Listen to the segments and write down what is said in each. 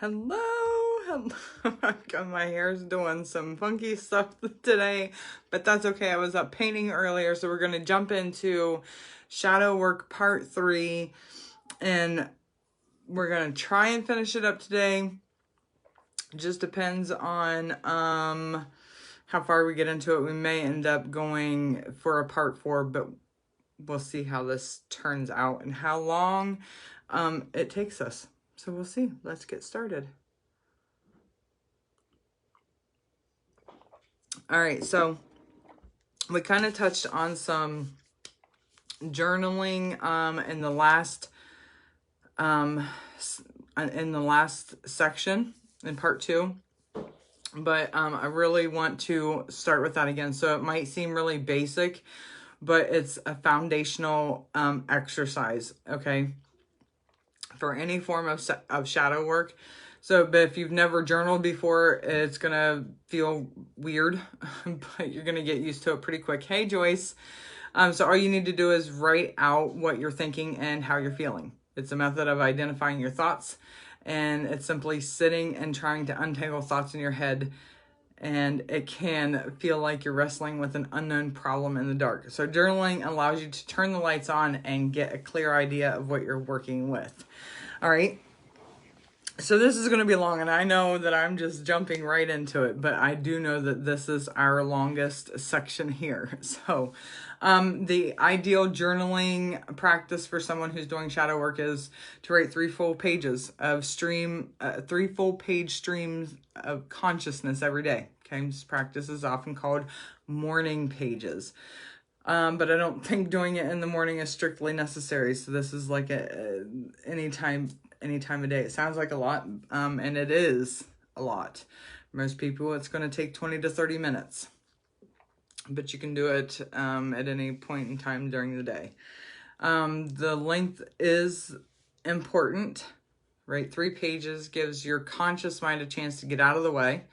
Hello, hello. My hair's doing some funky stuff today, but that's okay. I was up painting earlier, so we're going to jump into shadow work part 3, and we're going to try and finish it up today. Just depends on how far we get into it. We may end up going for a part 4, but we'll see how this turns out and how long it takes us. So we'll see. Let's get started. All right, so we kind of touched on some journaling in the last section in part 2, but I really want to start with that again. So it might seem really basic, but it's a foundational exercise, okay, for any form of shadow work. So, but if you've never journaled before, it's going to feel weird, but you're going to get used to it pretty quick. Hey, Joyce. So all you need to do is write out what you're thinking and how you're feeling. It's a method of identifying your thoughts, and it's simply sitting and trying to untangle thoughts in your head, and it can feel like you're wrestling with an unknown problem in the dark. So journaling allows you to turn the lights on and get a clear idea of what you're working with. All right. So this is going to be long, and I know that I'm just jumping right into it, but I do know that this is our longest section here. So the ideal journaling practice for someone who's doing shadow work is to write 3 full pages of 3 full page streams of consciousness every day. Okay, this practice is often called morning pages. But I don't think doing it in the morning is strictly necessary. So this is like any time of day. It sounds like a lot, and it is a lot. Most people, it's going to take 20 to 30 minutes. But you can do it at any point in time during the day. The length is important, right? 3 pages gives your conscious mind a chance to get out of the way.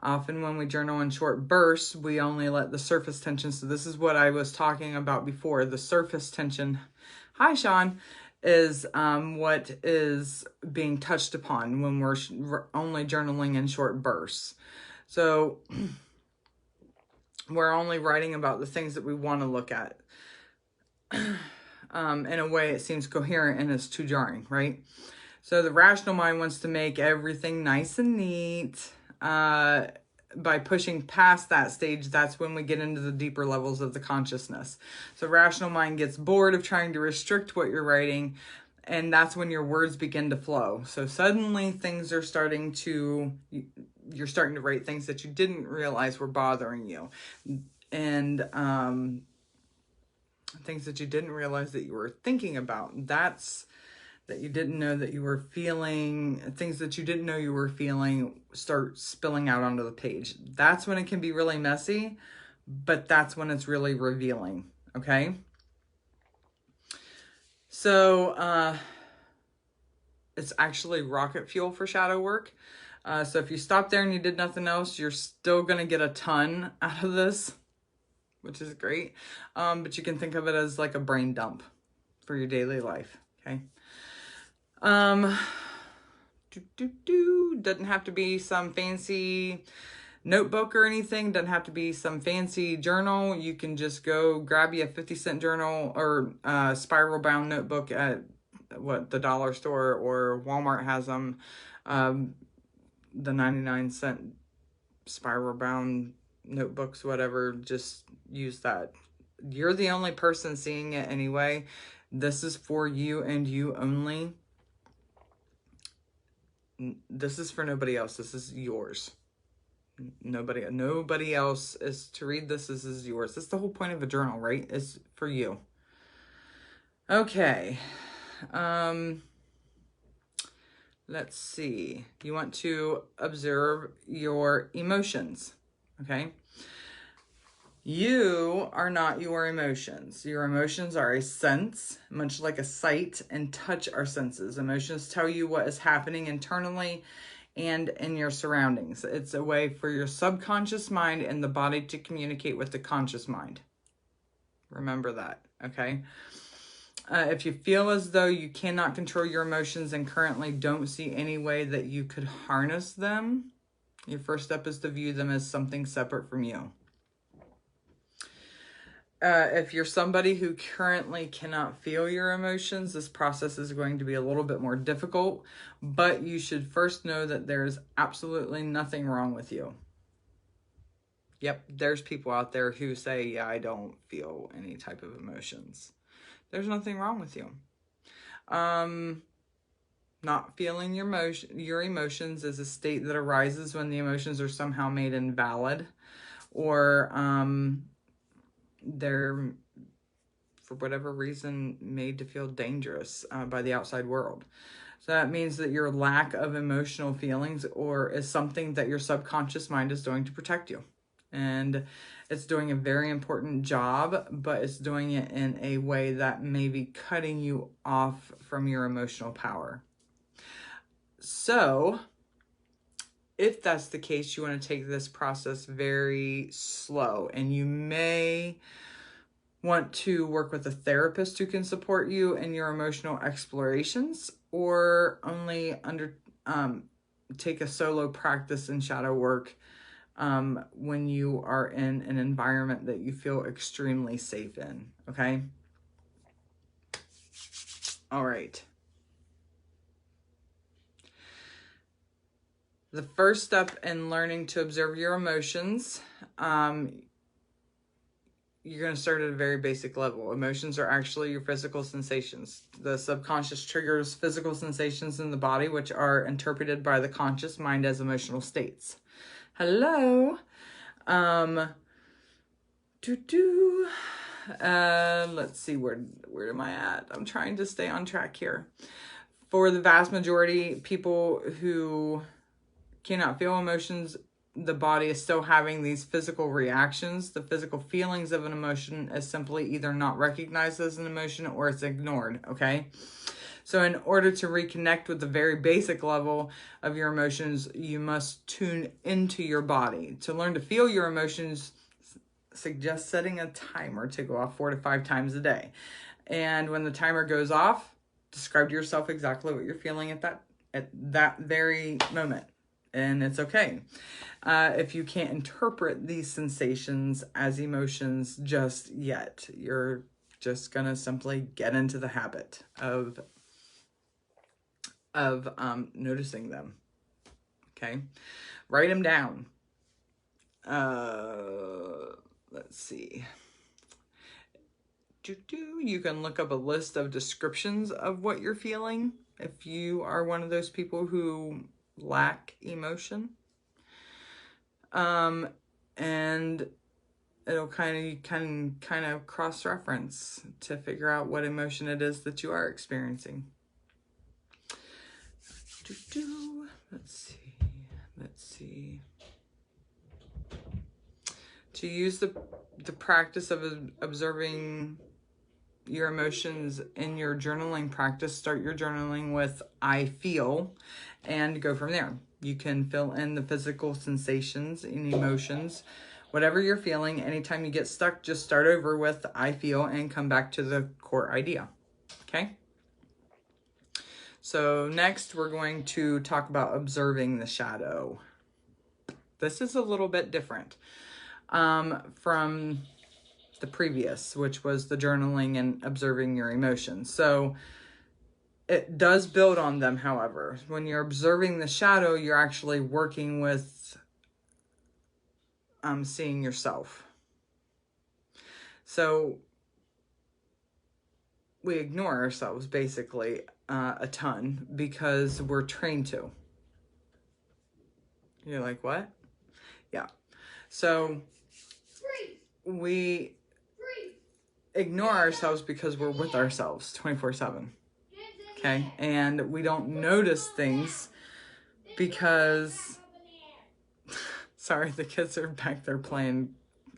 Often when we journal in short bursts, we only let the surface tension. So this is what I was talking about before. The surface tension, hi Sean, is what is being touched upon when we're only journaling in short bursts. So we're only writing about the things that we want to look at. In a way it seems coherent and it's too jarring, right? So the rational mind wants to make everything nice and neat. By pushing past that stage, that's when we get into the deeper levels of the consciousness. So rational mind gets bored of trying to restrict what you're writing, and that's when your words begin to flow. So suddenly things are you're starting to write things that you didn't realize were bothering you, and things that you didn't realize that you were thinking about. That you didn't know that you were feeling, things that you didn't know you were feeling start spilling out onto the page. That's when it can be really messy, but that's when it's really revealing, okay? So it's actually rocket fuel for shadow work. So if you stop there and you did nothing else, you're still going to get a ton out of this, which is great. But you can think of it as like a brain dump for your daily life, okay? Doesn't have to be some fancy notebook or anything. Doesn't have to be some fancy journal. You can just go grab you a 50-cent journal or spiral bound notebook at the dollar store, or Walmart has them. The 99-cent spiral bound notebooks, whatever, just use that. You're the only person seeing it anyway. This is for you and you only. This is for nobody else. This is yours. Nobody else is to read this. This is yours. That's the whole point of a journal, right? It's for you. Okay. Let's see. You want to observe your emotions, okay? You are not your emotions. Your emotions are a sense, much like a sight and touch are senses. Emotions tell you what is happening internally and in your surroundings. It's a way for your subconscious mind and the body to communicate with the conscious mind. Remember that, okay? If you feel as though you cannot control your emotions and currently don't see any way that you could harness them, your first step is to view them as something separate from you. If you're somebody who currently cannot feel your emotions, this process is going to be a little bit more difficult, but you should first know that there's absolutely nothing wrong with you. Yep, there's people out there who say, yeah, I don't feel any type of emotions. There's nothing wrong with you. Not feeling your emotions is a state that arises when the emotions are somehow made invalid, or they're, for whatever reason, made to feel dangerous by the outside world. So that means that your lack of emotional feelings is something that your subconscious mind is doing to protect you. And it's doing a very important job, but it's doing it in a way that may be cutting you off from your emotional power. So if that's the case, you want to take this process very slow, and you may want to work with a therapist who can support you in your emotional explorations, or only take a solo practice in shadow work when you are in an environment that you feel extremely safe in, okay? All right. The first step in learning to observe your emotions, you're going to start at a very basic level. Emotions are actually your physical sensations. The subconscious triggers physical sensations in the body, which are interpreted by the conscious mind as emotional states. Hello. Let's see, where am I at? I'm trying to stay on track here. For the vast majority, people who cannot feel emotions, the body is still having these physical reactions. The physical feelings of an emotion is simply either not recognized as an emotion or it's ignored, okay? So in order to reconnect with the very basic level of your emotions, you must tune into your body. To learn to feel your emotions, suggest setting a timer to go off 4 to 5 times a day. And when the timer goes off, describe to yourself exactly what you're feeling at that very moment. And it's okay. If you can't interpret these sensations as emotions just yet, you're just gonna simply get into the habit of noticing them. Okay, write them down. Let's see. You can look up a list of descriptions of what you're feeling if you are one of those people who lack emotion. And it'll kind of cross-reference to figure out what emotion it is that you are experiencing. Let's see. To use the practice of observing your emotions in your journaling practice, start your journaling with I feel and go from there. You can fill in the physical sensations and emotions, whatever you're feeling. Anytime you get stuck, just start over with I feel and come back to the core idea. Okay? So next we're going to talk about observing the shadow. This is a little bit different from the previous, which was the journaling and observing your emotions. So it does build on them, however. When you're observing the shadow, you're actually working with seeing yourself. So we ignore ourselves basically a ton because we're trained to. You're like, what? Yeah. So we ignore ourselves because we're with ourselves 24/7. Okay? And we don't notice things because sorry, the kids are back there playing,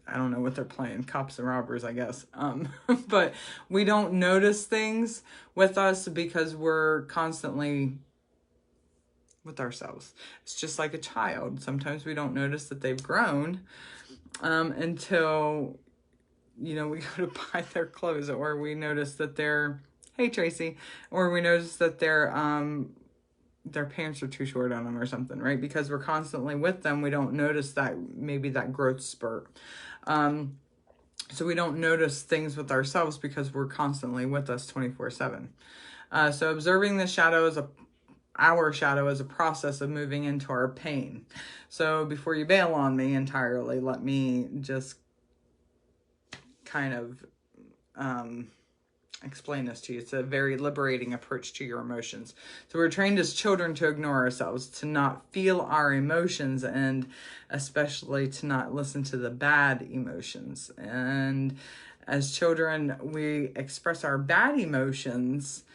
I don't know what they're playing, cops and robbers, I guess. But we don't notice things with us because we're constantly with ourselves. It's just like a child. Sometimes we don't notice that they've grown until, we go to buy their clothes, or we notice that they're hey Tracy, or we notice that their pants are too short on them or something, right? Because we're constantly with them, we don't notice that, maybe that growth spurt. So we don't notice things with ourselves because we're constantly with us 24/7. So observing the shadow is our shadow is a process of moving into our pain. So before you bail on me entirely, let me just kind of explain this to you. It's a very liberating approach to your emotions. So we're trained as children to ignore ourselves, to not feel our emotions, and especially to not listen to the bad emotions. And as children, we express our bad emotions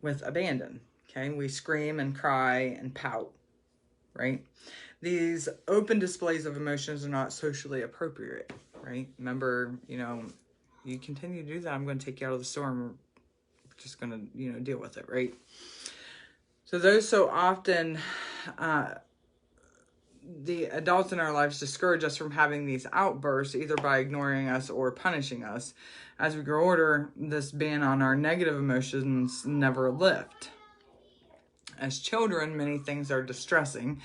with abandon. Okay, we scream and cry and pout, right? These open displays of emotions are not socially appropriate, right? Remember, you continue to do that, I'm going to take you out of the store and we're just going to, deal with it, right? So those so often, the adults in our lives discourage us from having these outbursts, either by ignoring us or punishing us. As we grow older, this ban on our negative emotions never lift. As children, many things are distressing.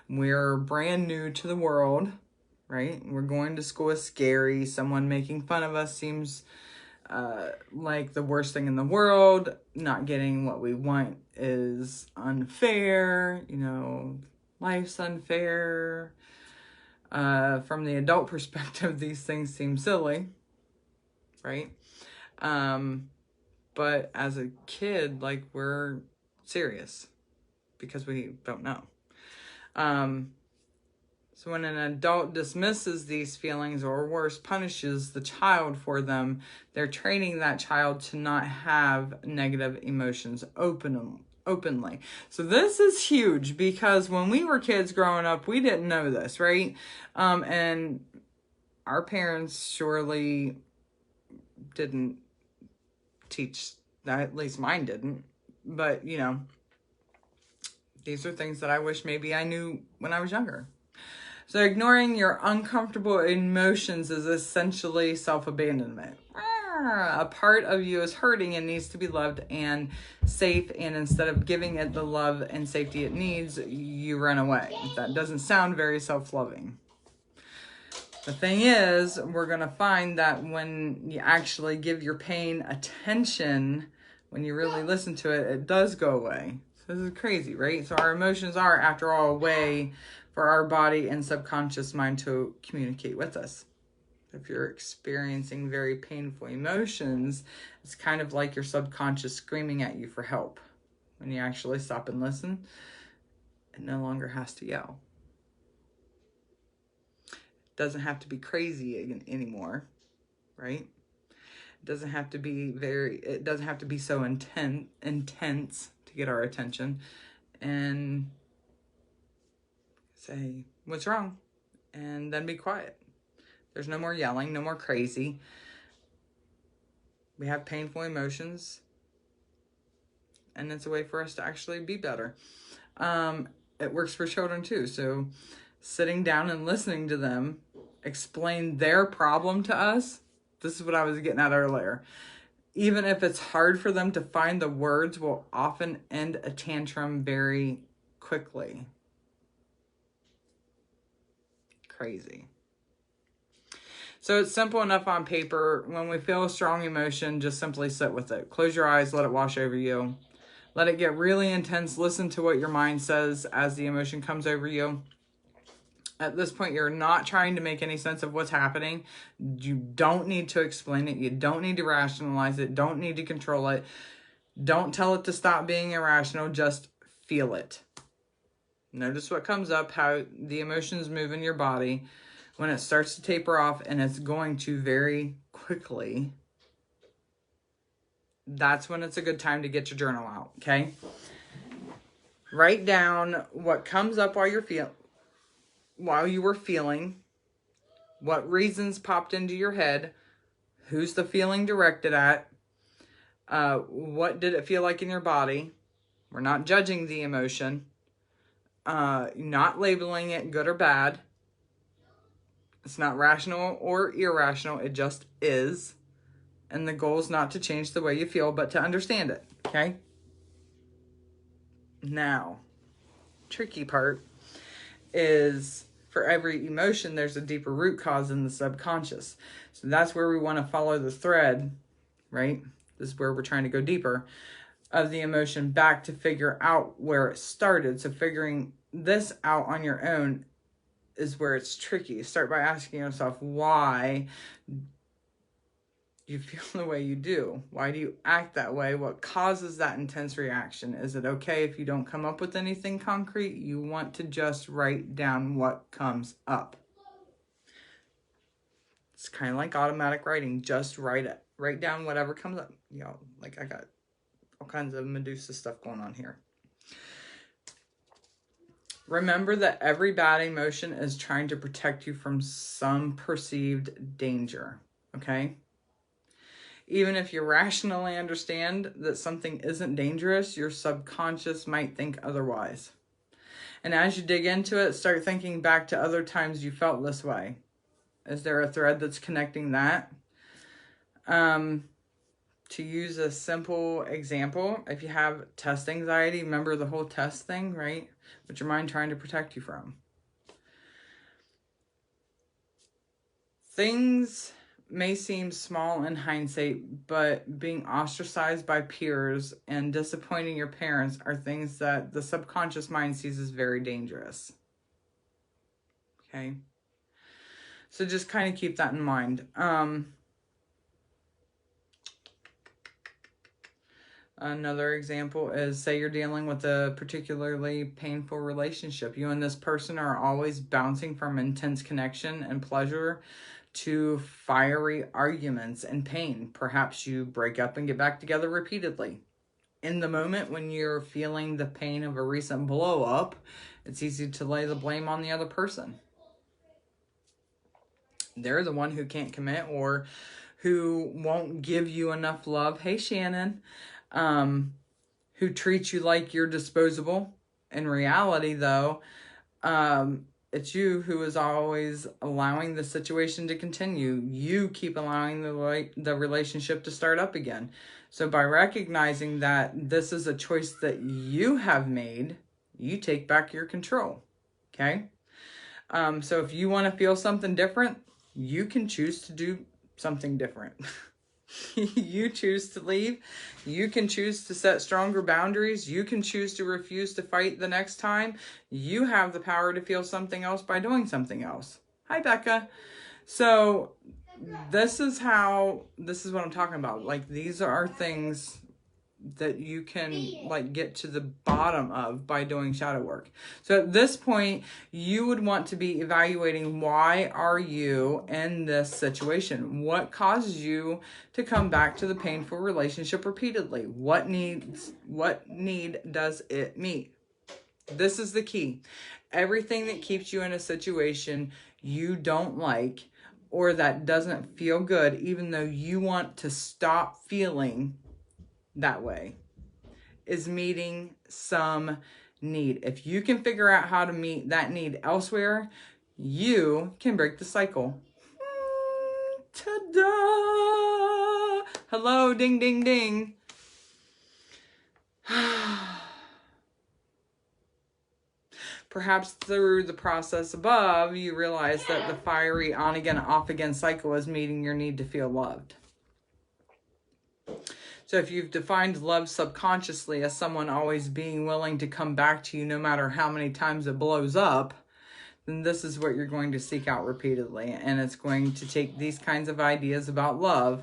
We're brand new to the world, right? We're going to school is scary. Someone making fun of us seems like the worst thing in the world. Not getting what we want is unfair. Life's unfair. From the adult perspective, these things seem silly, right? But as a kid, we're serious because we don't know. So when an adult dismisses these feelings, or worse, punishes the child for them, they're training that child to not have negative emotions openly. So this is huge, because when we were kids growing up, we didn't know this, right? And our parents surely didn't teach that, at least mine didn't. But, these are things that I wish maybe I knew when I was younger. So ignoring your uncomfortable emotions is essentially self-abandonment. A part of you is hurting and needs to be loved and safe, and instead of giving it the love and safety it needs, you run away. That doesn't sound very self-loving. The thing is, we're going to find that when you actually give your pain attention, when you really listen to it, it does go away. So this is crazy, right? So our emotions are, after all, a way for our body and subconscious mind to communicate with us. If you're experiencing very painful emotions, it's kind of like your subconscious screaming at you for help. When you actually stop and listen, it no longer has to yell. It doesn't have to be crazy anymore, right? It doesn't have to be so intense to get our attention. And say, what's wrong? And then be quiet. There's no more yelling, no more crazy. We have painful emotions, and it's a way for us to actually be better. It works for children too. So sitting down and listening to them explain their problem to us. This is what I was getting at earlier. Even if it's hard for them to find the words, will often end a tantrum very quickly. Crazy. So it's simple enough on paper. When we feel a strong emotion, just simply sit with it. Close your eyes, let it wash over you. Let it get really intense. Listen to what your mind says as the emotion comes over you. At this point, you're not trying to make any sense of what's happening. You don't need to explain it. You don't need to rationalize it. Don't need to control it. Don't tell it to stop being irrational. Just feel it. Notice what comes up, how the emotions move in your body. When it starts to taper off, and it's going to very quickly, that's when it's a good time to get your journal out, okay? Write down what comes up while you were feeling, what reasons popped into your head, who's the feeling directed at, what did it feel like in your body. We're not judging the emotion, not labeling it good or bad. It's not rational or irrational. It just is. And the goal is not to change the way you feel, but to understand it, okay? Now, tricky part is for every emotion, there's a deeper root cause in the subconscious. So that's where we want to follow the thread, right? This is where we're trying to go deeper of the emotion back to figure out where it started. So figuring this out on your own is where it's tricky. Start by asking yourself, why you feel the way you do? Why do you act that way? What causes that intense reaction? Is it okay if you don't come up with anything concrete? You want to just write down what comes up. It's kind of like automatic writing. Just write it. Write down whatever comes up. You know, like I got all kinds of Medusa stuff going on here. Remember that every bad emotion is trying to protect you from some perceived danger, okay? Even if you rationally understand that something isn't dangerous, your subconscious might think otherwise. And as you dig into it, start thinking back to other times you felt this way. Is there a thread that's connecting that? To use a simple example, if you have test anxiety, remember the whole test thing, right? What's your mind trying to protect you from? Things may seem small in hindsight, but being ostracized by peers and disappointing your parents are things that the subconscious mind sees as very dangerous. Okay? So just kind of keep that in mind. Another example is, say you're dealing with a particularly painful relationship. You and this person are always bouncing from intense connection and pleasure to fiery arguments and pain. Perhaps you break up and get back together repeatedly. In the moment when you're feeling the pain of a recent blow up, it's easy to lay the blame on the other person. They're the one who can't commit or who won't give you enough love. Hey, Shannon. Who treats you like you're disposable. In reality, though, it's you who is always allowing the situation to continue. You keep allowing the relationship to start up again. So by recognizing that this is a choice that you have made, you take back your control. Okay? So if you want to feel something different, you can choose to do something different. You choose to leave. You can choose to set stronger boundaries. You can choose to refuse to fight the next time. You have the power to feel something else by doing something else. Hi, Becca. So this is what I'm talking about. Like, these are things that you can like get to the bottom of by doing shadow work. So at this point, you would want to be evaluating, why are you in this situation? What causes you to come back to the painful relationship repeatedly? What need does it meet? This is the key. Everything that keeps you in a situation you don't like or that doesn't feel good, even though you want to stop feeling that way, is meeting some need. If you can figure out how to meet that need elsewhere, you can break the cycle. Ta-da! Hello, ding, ding, ding. Perhaps through the process above, you realize that the fiery on again, off again cycle is meeting your need to feel loved. So if you've defined love subconsciously as someone always being willing to come back to you no matter how many times it blows up, then this is what you're going to seek out repeatedly. And it's going to take these kinds of ideas about love.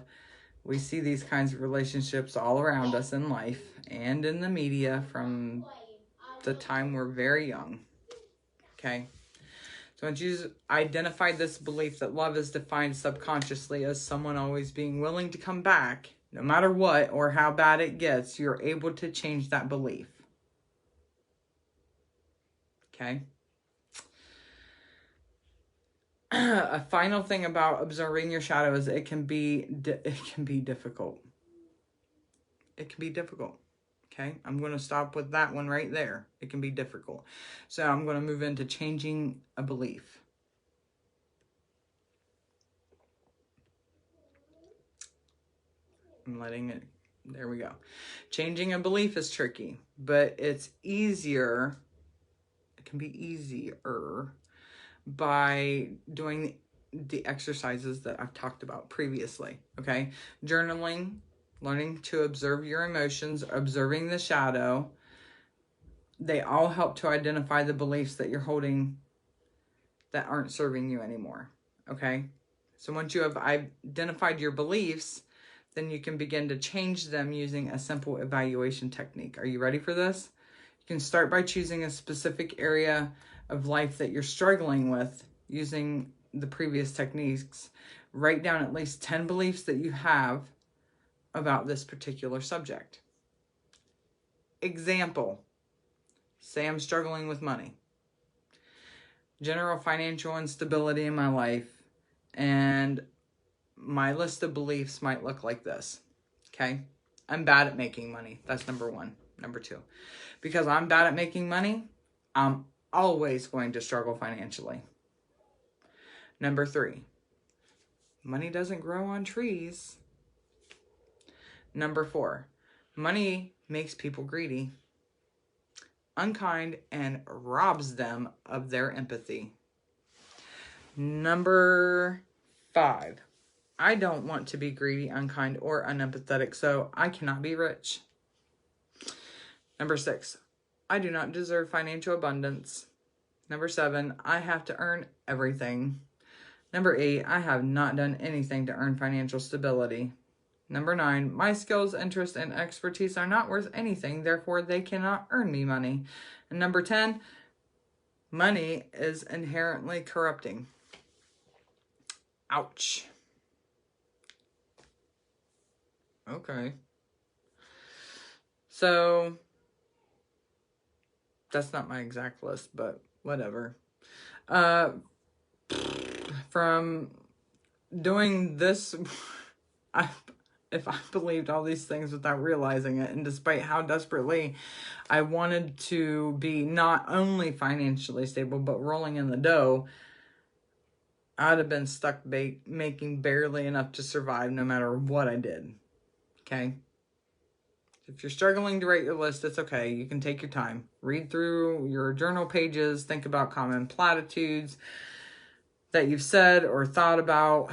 We see these kinds of relationships all around us in life and in the media from the time we're very young. Okay? So once you identify this belief that love is defined subconsciously as someone always being willing to come back, no matter what or how bad it gets, you're able to change that belief. Okay? A final thing about observing your shadow is it can be difficult. It can be difficult. Okay? I'm going to stop with that one right there. It can be difficult. So I'm going to move into changing a belief. I'm letting it, there we go. Changing a belief is tricky, but it's easier. It can be easier by doing the exercises that I've talked about previously, okay? Journaling, learning to observe your emotions, observing the shadow. They all help to identify the beliefs that you're holding that aren't serving you anymore, okay? So once you have identified your beliefs, then you can begin to change them using a simple evaluation technique. Are you ready for this? You can start by choosing a specific area of life that you're struggling with using the previous techniques. Write down at least 10 beliefs that you have about this particular subject. Example, say I'm struggling with money. General financial instability in my life, and my list of beliefs might look like this, okay? I'm bad at making money. That's number one. Number two, because I'm bad at making money, I'm always going to struggle financially. Number three, money doesn't grow on trees. Number four, money makes people greedy, unkind, and robs them of their empathy. Number five, I don't want to be greedy, unkind, or unempathetic, so I cannot be rich. Number six, I do not deserve financial abundance. Number seven, I have to earn everything. Number eight, I have not done anything to earn financial stability. Number nine, my skills, interests, and expertise are not worth anything, therefore they cannot earn me money. And number 10, money is inherently corrupting. Ouch. Okay. So, that's not my exact list, but whatever. From doing this, if I believed all these things without realizing it, and despite how desperately I wanted to be not only financially stable, but rolling in the dough, I'd have been stuck making barely enough to survive no matter what I did. Okay? If you're struggling to write your list, it's okay. You can take your time. Read through your journal pages. Think about common platitudes that you've said or thought about.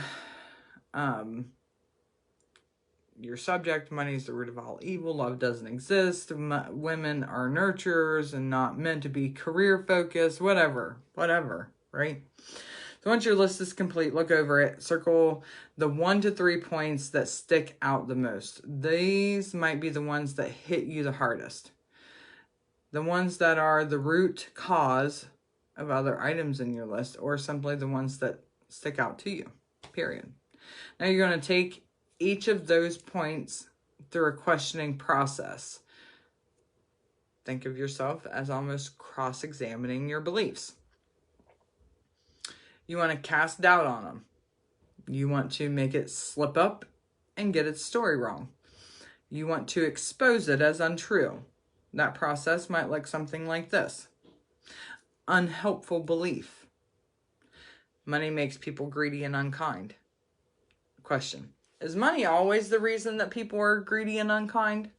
Your subject, money is the root of all evil. Love doesn't exist. Women are nurturers and not meant to be career focused. Whatever, right? So once your list is complete, look over it. Circle the 1 to 3 points that stick out the most. These might be the ones that hit you the hardest. The ones that are the root cause of other items in your list, or simply the ones that stick out to you, period. Now you're going to take each of those points through a questioning process. Think of yourself as almost cross-examining your beliefs. You want to cast doubt on them. You want to make it slip up and get its story wrong. You want to expose it as untrue. That process might look something like this. Unhelpful belief. Money makes people greedy and unkind. Question. Is money always the reason that people are greedy and unkind?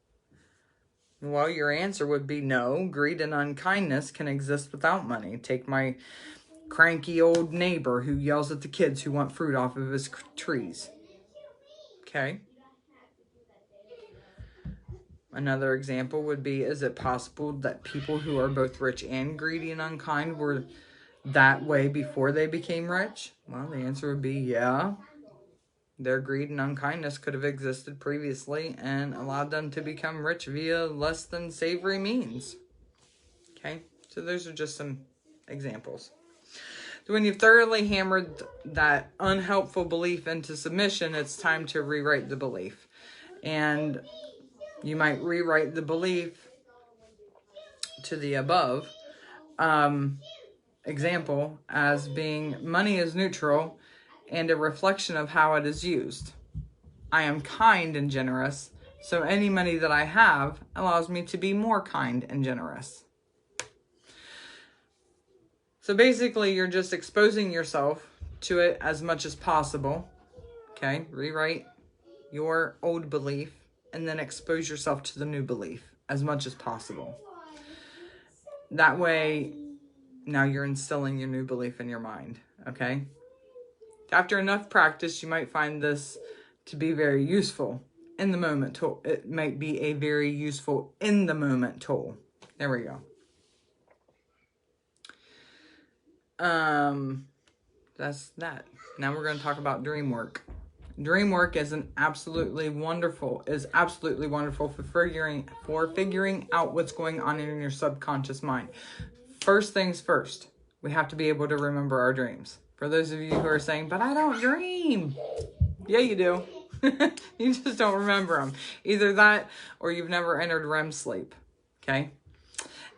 Well, your answer would be no. Greed and unkindness can exist without money. Take my cranky old neighbor who yells at the kids who want fruit off of his trees. Okay. Another example would be, is it possible that people who are both rich and greedy and unkind were that way before they became rich? Well, the answer would be yeah. Their greed and unkindness could have existed previously and allowed them to become rich via less than savory means. Okay, so those are just some examples. So when you've thoroughly hammered that unhelpful belief into submission, it's time to rewrite the belief. And you might rewrite the belief to the above example as being money is neutral and a reflection of how it is used. I am kind and generous, so any money that I have allows me to be more kind and generous. So basically, you're just exposing yourself to it as much as possible. Okay, rewrite your old belief and then expose yourself to the new belief as much as possible. That way, now you're instilling your new belief in your mind, okay? After enough practice, you might find this to be very useful in the moment tool. It might be a very useful in the moment tool. There we go. That's that. Now we're going to talk about dream work. Dream work is absolutely wonderful for figuring out what's going on in your subconscious mind. First things first, we have to be able to remember our dreams. For those of you who are saying, but I don't dream. Yeah, you do. You just don't remember them. Either that or you've never entered REM sleep. Okay?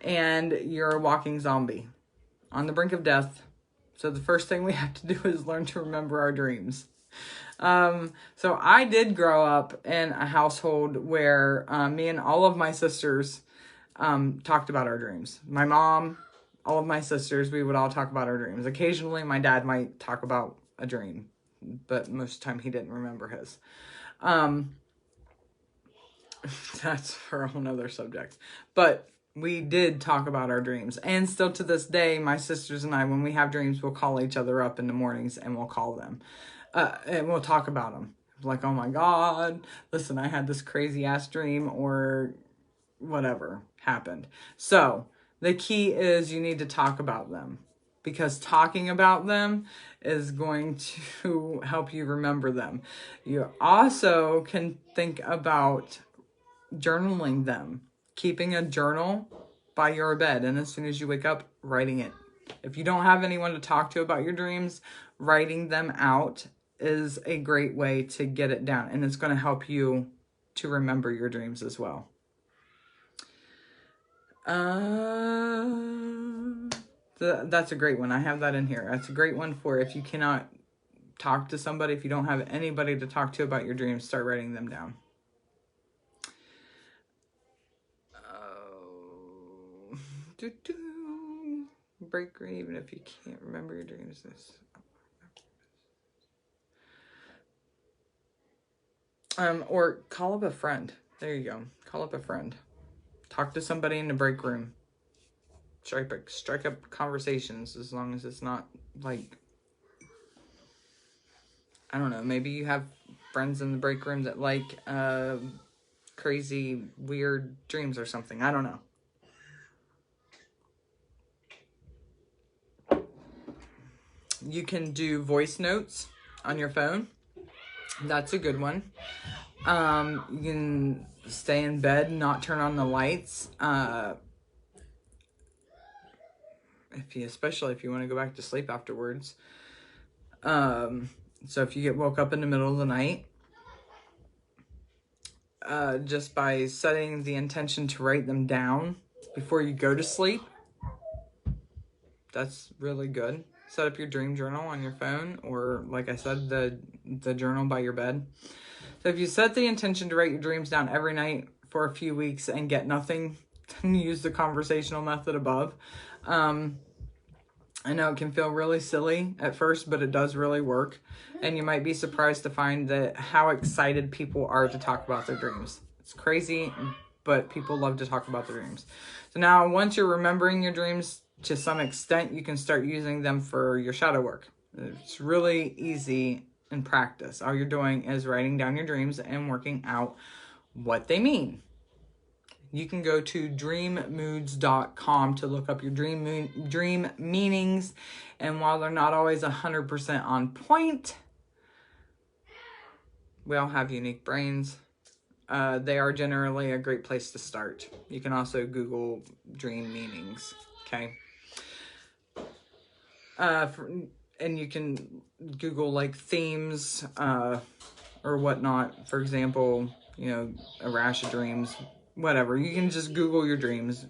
And you're a walking zombie on the brink of death. So the first thing we have to do is learn to remember our dreams. So I did grow up in a household where me and all of my sisters talked about our dreams. My mom, all of my sisters, we would all talk about our dreams. Occasionally my dad might talk about a dream, but most of the time he didn't remember his. That's for a whole nother subject. But we did talk about our dreams. And still to this day, my sisters and I, when we have dreams, we'll call each other up in the mornings and we'll call them. And we'll talk about them. Like, oh my God, listen, I had this crazy ass dream, or whatever happened. So the key is you need to talk about them, because talking about them is going to help you remember them. You also can think about journaling them, keeping a journal by your bed, and as soon as you wake up, writing it. If you don't have anyone to talk to about your dreams, writing them out is a great way to get it down, and it's going to help you to remember your dreams as well. That's a great one. I have that in here. That's a great one for if you cannot talk to somebody, if you don't have anybody to talk to about your dreams, start writing them down. Break green even if you can't remember your dreams. Or call up a friend. There you go. Call up a friend. Talk to somebody in the break room. Strike up conversations, as long as it's not like, I don't know, maybe you have friends in the break room that like crazy, weird dreams or something. I don't know. You can do voice notes on your phone. That's a good one. You can stay in bed, not turn on the lights. Especially if you want to go back to sleep afterwards. So if you get woke up in the middle of the night, just by setting the intention to write them down before you go to sleep, that's really good. Set up your dream journal on your phone, or like I said, the journal by your bed. So if you set the intention to write your dreams down every night for a few weeks and get nothing, then use the conversational method above. I know it can feel really silly at first, but it does really work. And you might be surprised to find that how excited people are to talk about their dreams. It's crazy, but people love to talk about their dreams. So now once you're remembering your dreams to some extent, you can start using them for your shadow work. It's really easy in practice. All you're doing is writing down your dreams and working out what they mean. You can go to dreammoods.com to look up your dream meanings. And while they're not always 100% on point, we all have unique brains. They are generally a great place to start. You can also Google dream meanings, okay? And you can Google like themes or whatnot. For example, you know, a rash of dreams, whatever. You can just Google your dreams.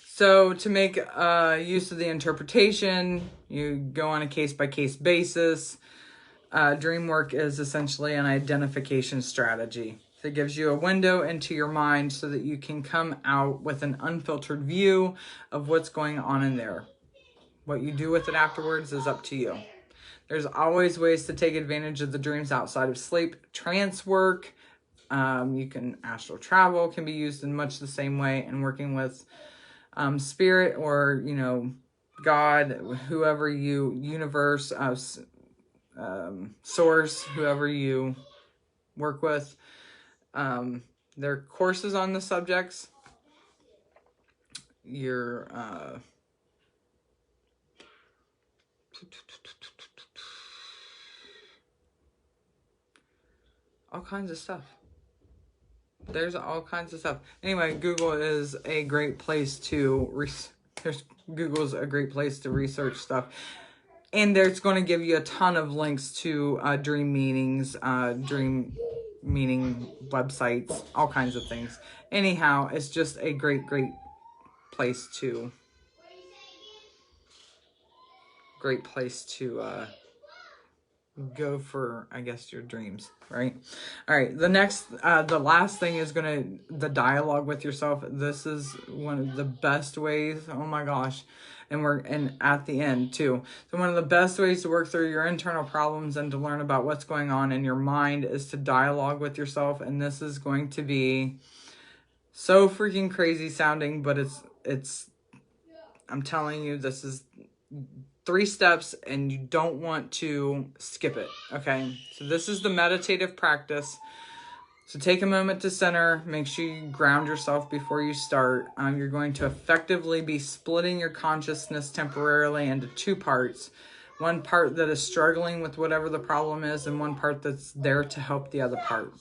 So to make use of the interpretation, you go on a case-by-case basis. Dream work is essentially an identification strategy that gives you a window into your mind so that you can come out with an unfiltered view of what's going on in there. What you do with it afterwards is up to you. There's always ways to take advantage of the dreams outside of sleep. Trance work, you can astral travel can be used in much the same way, and working with spirit or, you know, God, whoever you, universe, source, whoever you work with. There are courses on the subjects. Your all kinds of stuff. There's all kinds of stuff. Anyway, Google is a great place to Google's a great place to research stuff. And there's going to give you a ton of links to dream meanings, dream meaning websites, all kinds of things. Anyhow, it's just a great place to go for, I guess, your dreams, right? All right, the last thing is the dialogue with yourself. This is one of the best ways. Oh my gosh. And at the end too. So one of the best ways to work through your internal problems and to learn about what's going on in your mind is to dialogue with yourself. And this is going to be so freaking crazy sounding, but I'm telling you, this is 3 steps and you don't want to skip it. Okay. So this is the meditative practice. So take a moment to center, make sure you ground yourself before you start. You're going to effectively be splitting your consciousness temporarily into 2 parts. One part that is struggling with whatever the problem is, and one part that's there to help the other part.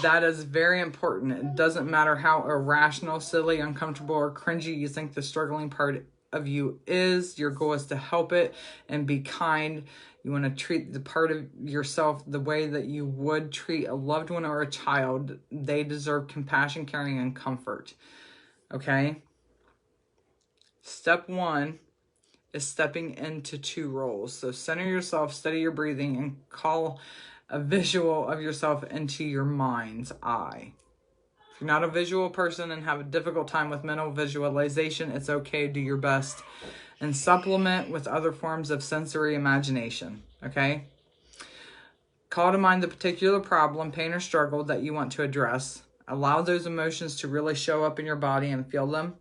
That is very important. It doesn't matter how irrational, silly, uncomfortable, or cringy you think the struggling part of you is. Your goal is to help it and be kind. You want to treat the part of yourself the way that you would treat a loved one or a child. They deserve compassion, caring, and comfort. Okay? Step 1 is stepping into 2 roles. So center yourself, steady your breathing, and call a visual of yourself into your mind's eye. If you're not a visual person and have a difficult time with mental visualization, it's okay. Do your best. And supplement with other forms of sensory imagination, okay? Call to mind the particular problem, pain, or struggle that you want to address. Allow those emotions to really show up in your body and feel them.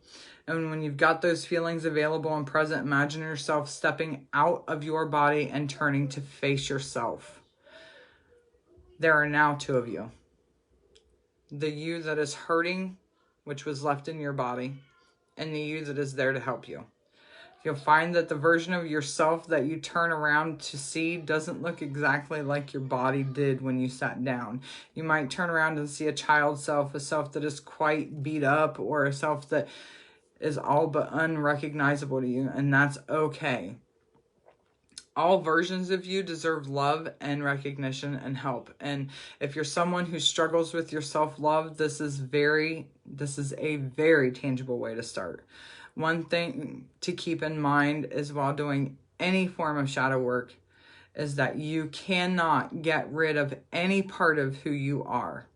And when you've got those feelings available and present, imagine yourself stepping out of your body and turning to face yourself. There are now 2 of you. The you that is hurting, which was left in your body, and the you that is there to help you. You'll find that the version of yourself that you turn around to see doesn't look exactly like your body did when you sat down. You might turn around and see a child self, a self that is quite beat up, or a self that is all but unrecognizable to you, and that's okay. All versions of you deserve love and recognition and help. And if you're someone who struggles with your self-love, this is a very tangible way to start. One thing to keep in mind is while doing any form of shadow work is that you cannot get rid of any part of who you are.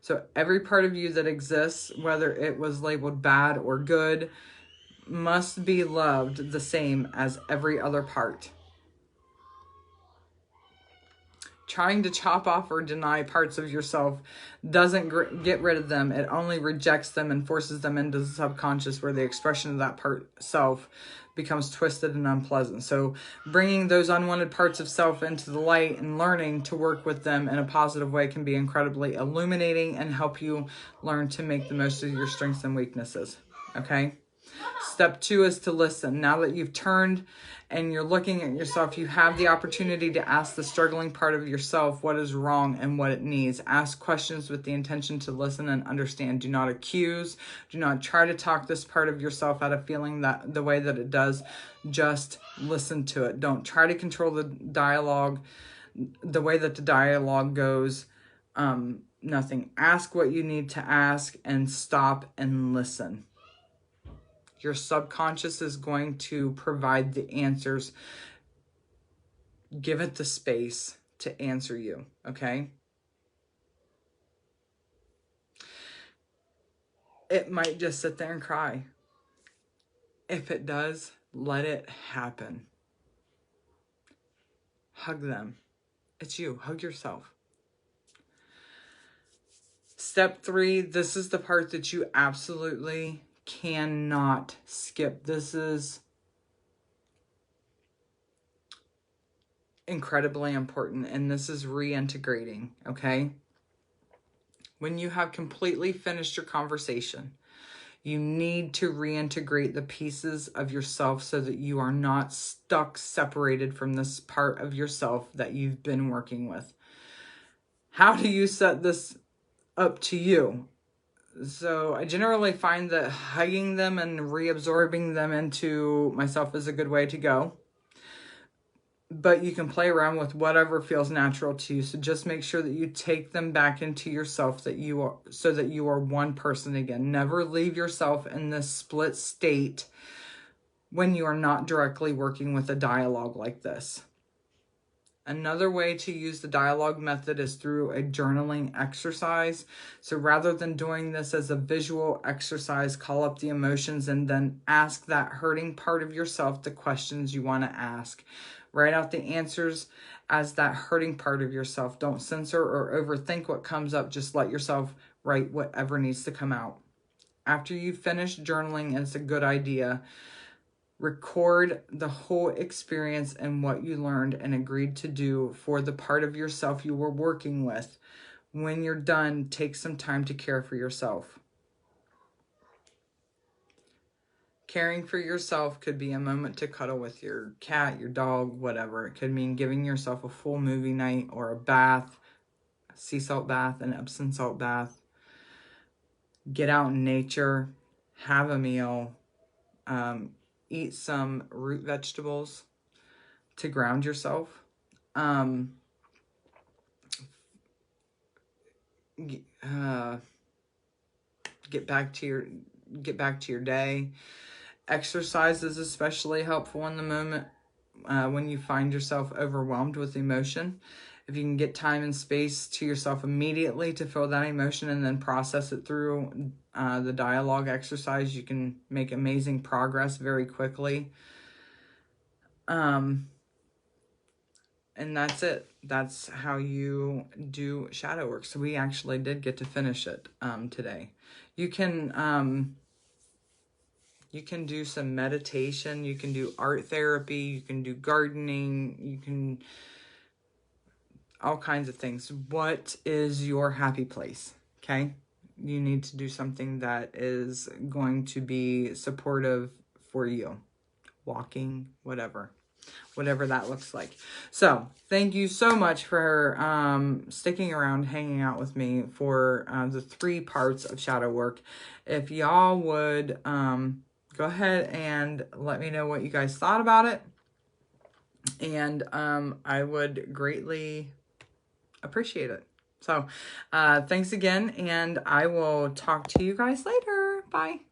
So every part of you that exists, whether it was labeled bad or good, must be loved the same as every other part. Trying to chop off or deny parts of yourself doesn't get rid of them. It only rejects them and forces them into the subconscious, where the expression of that part self becomes twisted and unpleasant. So bringing those unwanted parts of self into the light and learning to work with them in a positive way can be incredibly illuminating and help you learn to make the most of your strengths and weaknesses. Okay? Step 2 is to listen. Now that you've turned and you're looking at yourself, you have the opportunity to ask the struggling part of yourself what is wrong and what it needs. Ask questions with the intention to listen and understand. Do not accuse. Do not try to talk this part of yourself out of feeling that the way that it does. Just listen to it. Don't try to control the dialogue, the way that the dialogue goes. Nothing. Ask what you need to ask and stop and listen. Your subconscious is going to provide the answers. Give it the space to answer you, okay? It might just sit there and cry. If it does, let it happen. hug them. It's you. Hug yourself. Step 3, this is the part that you absolutely cannot skip. This is incredibly important, and this is reintegrating, okay? When you have completely finished your conversation, you need to reintegrate the pieces of yourself so that you are not stuck, separated from this part of yourself that you've been working with. How do you set this up to you? So I generally find that hugging them and reabsorbing them into myself is a good way to go. But you can play around with whatever feels natural to you. So just make sure that you take them back into yourself, so that you are one person again. Never leave yourself in this split state when you are not directly working with a dialogue like this. Another way to use the dialogue method is through a journaling exercise. So rather than doing this as a visual exercise, call up the emotions and then ask that hurting part of yourself the questions you want to ask. Write out the answers as that hurting part of yourself. Don't censor or overthink what comes up. Just let yourself write whatever needs to come out. After you finish journaling, it's a good idea. Record the whole experience and what you learned and agreed to do for the part of yourself you were working with. When you're done, take some time to care for yourself. Caring for yourself could be a moment to cuddle with your cat, your dog, whatever. It could mean giving yourself a full movie night or a bath, a sea salt bath, an Epsom salt bath. Get out in nature, have a meal, eat some root vegetables to ground yourself. Get back to your day. Exercise is especially helpful in the moment when you find yourself overwhelmed with emotion. If you can get time and space to yourself immediately to feel that emotion and then process it through the dialogue exercise, you can make amazing progress very quickly. And that's it. That's how you do shadow work. So we actually did get to finish it today. You can do some meditation. You can do art therapy. You can do gardening. You can all kinds of things. What is your happy place? Okay. You need to do something that is going to be supportive for you. Walking, whatever that looks like. So thank you so much for sticking around, hanging out with me for the 3 parts of shadow work. If y'all would go ahead and let me know what you guys thought about it, and I would greatly appreciate it. So thanks again, and I will talk to you guys later. Bye.